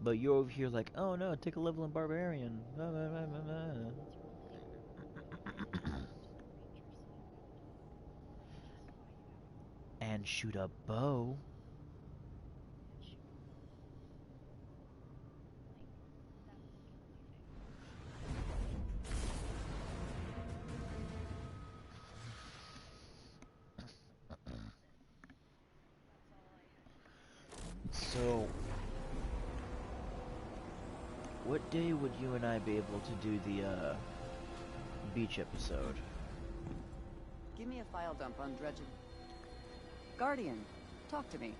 But you're over here like, oh no, take a level in barbarian. And shoot a bow. So, what day would you and I be able to do the beach episode? Give me a file dump on dredging. Guardian, talk to me.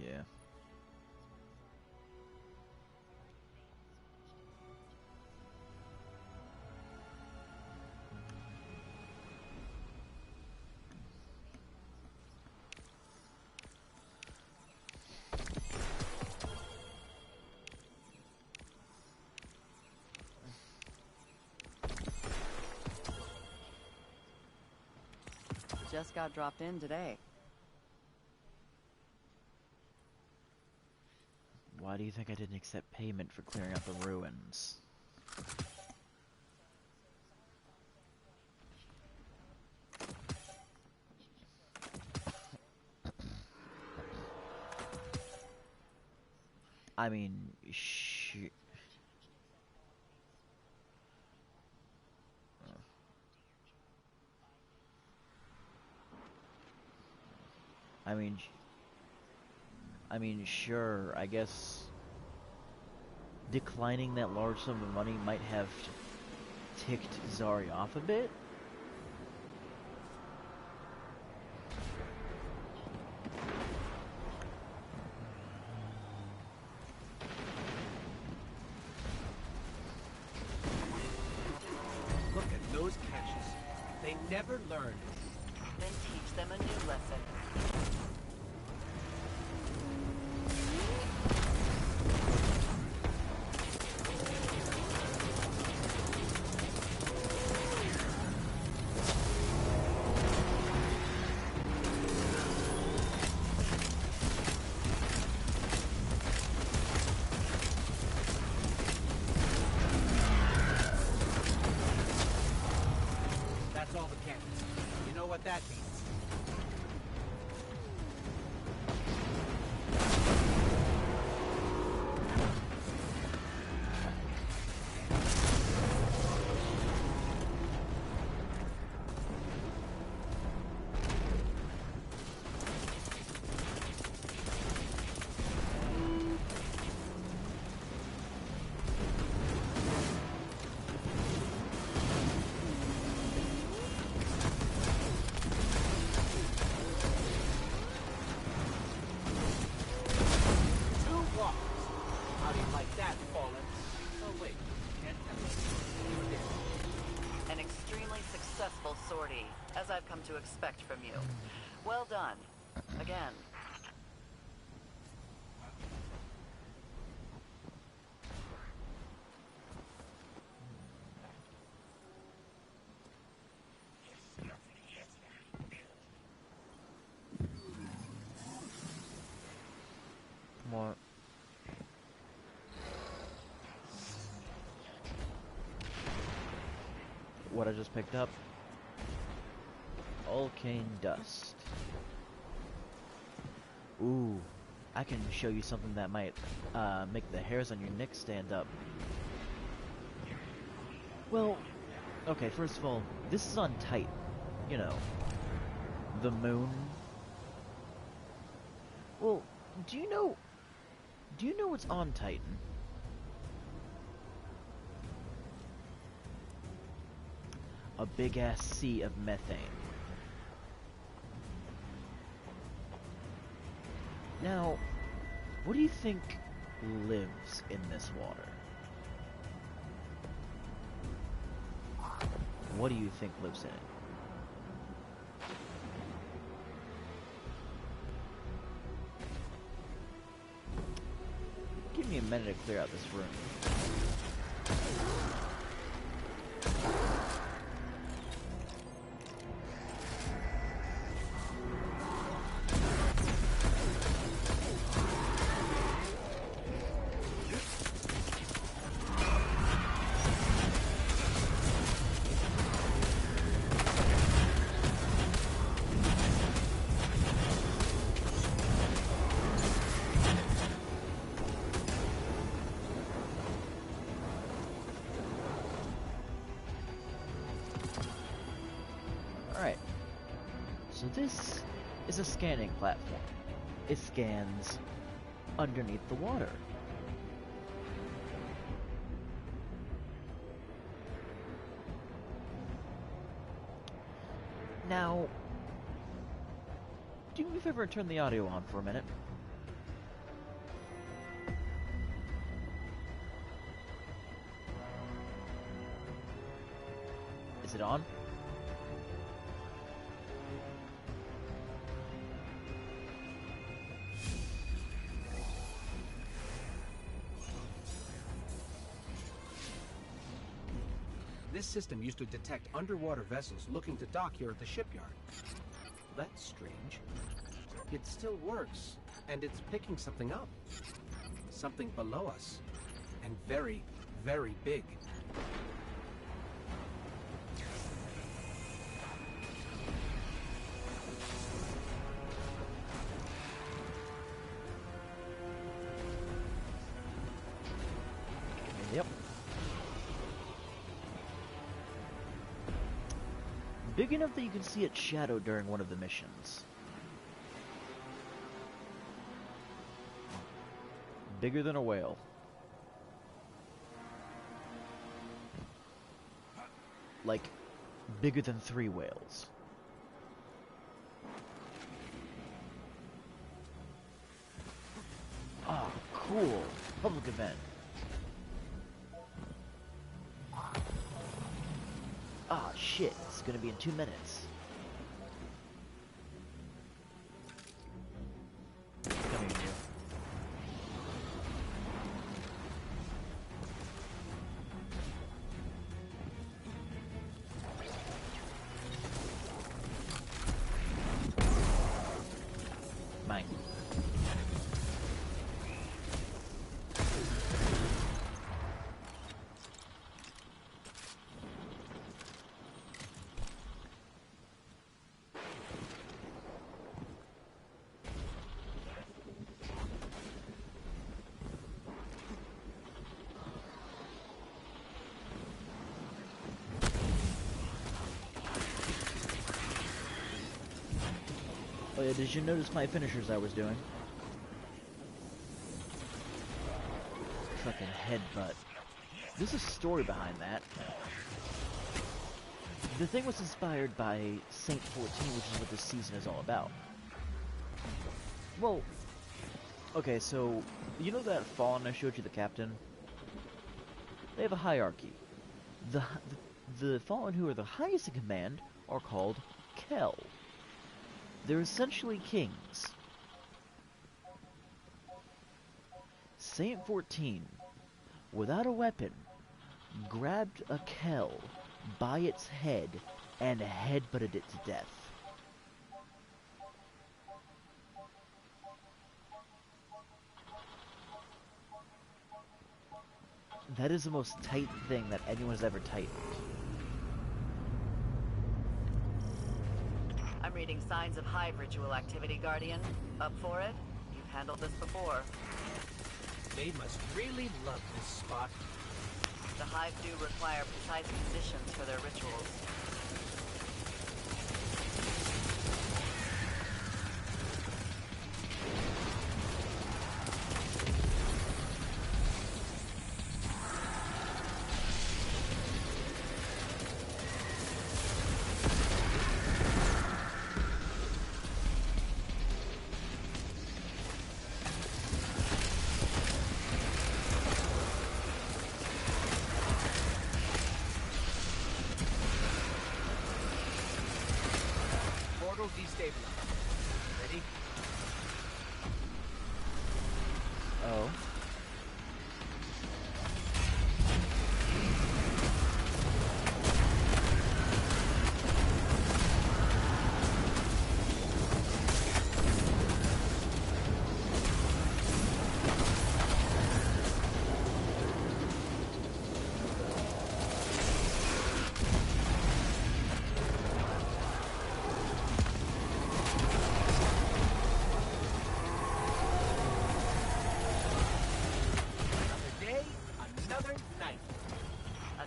Yeah. Just got dropped in today. Why do you think I didn't accept payment for clearing out the ruins? I mean, I mean, sure, I guess declining that large sum of money might have ticked Zari off a bit. Look at those caches. They never learn. Then teach them a new lesson. That's all the caches. You know what that means. How do you like that, Fallen? Oh, wait. Can't tell me. An extremely successful sortie, as I've come to expect from you. Well done. Again. What? What I just picked up? Alkane dust. Ooh, I can show you something that might make the hairs on your neck stand up. Well, okay, first of all, this is on tight. you know, the moon. Well, do you know what's on Titan? A big-ass sea of methane. Now, what do you think lives in this water? What do you think lives in it? Give me a minute to clear out this room. Alright, so this is a scanning platform. It scans underneath the water. Now, do me a favor and turn the audio on for a minute. Is it on? This system used to detect underwater vessels looking to dock here at the shipyard. That's strange. It still works, and it's picking something up. Something below us. And very, very big. Yep. Big enough that you can see its shadow during one of the missions. Bigger than a whale. Like, bigger than 3 whales. Ah, cool. Public event. Ah, shit. It's gonna be in 2 minutes. Come here, you. Mine. Oh yeah, did you notice my finishers I was doing? Fucking headbutt. There's a story behind that. The thing was inspired by Saint 14, which is what this season is all about. Well, okay, so, you know that Fallen I showed you, the captain? They have a hierarchy. The Fallen who are the highest in command are called Kel. They're essentially kings. Saint 14, without a weapon, grabbed a Kel by its head and headbutted it to death. That is the most Titan thing that anyone has ever tightened. I'm reading signs of hive ritual activity, Guardian. Up for it? You've handled this before. They must really love this spot. The hive do require precise conditions for their rituals. won't destabilize. Ready? Oh.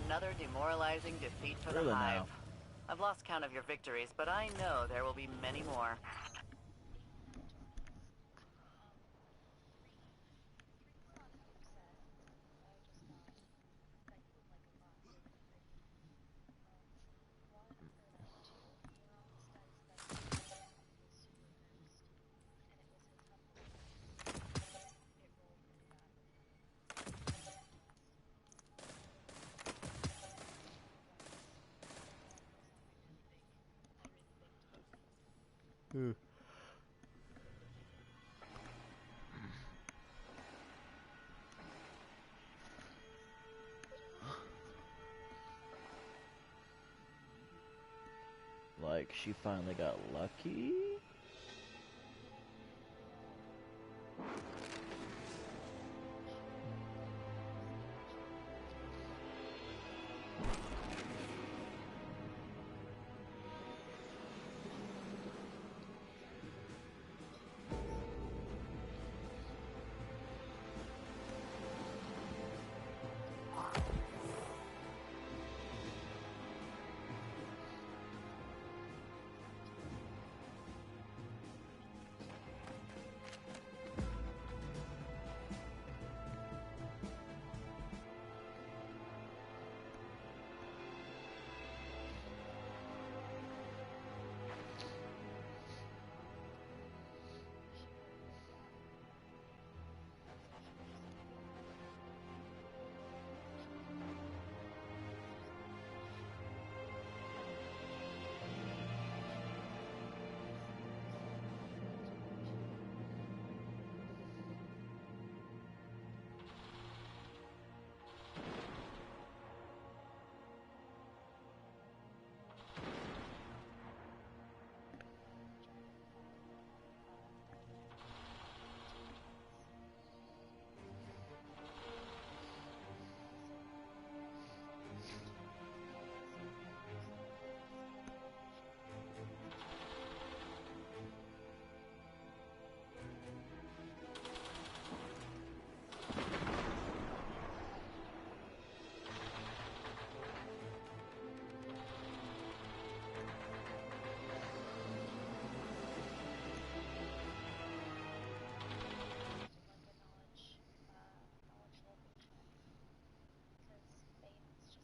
Another demoralizing defeat for Really the now. Hive. I've lost count of your victories, but I know there will be many more. Like, she finally got lucky?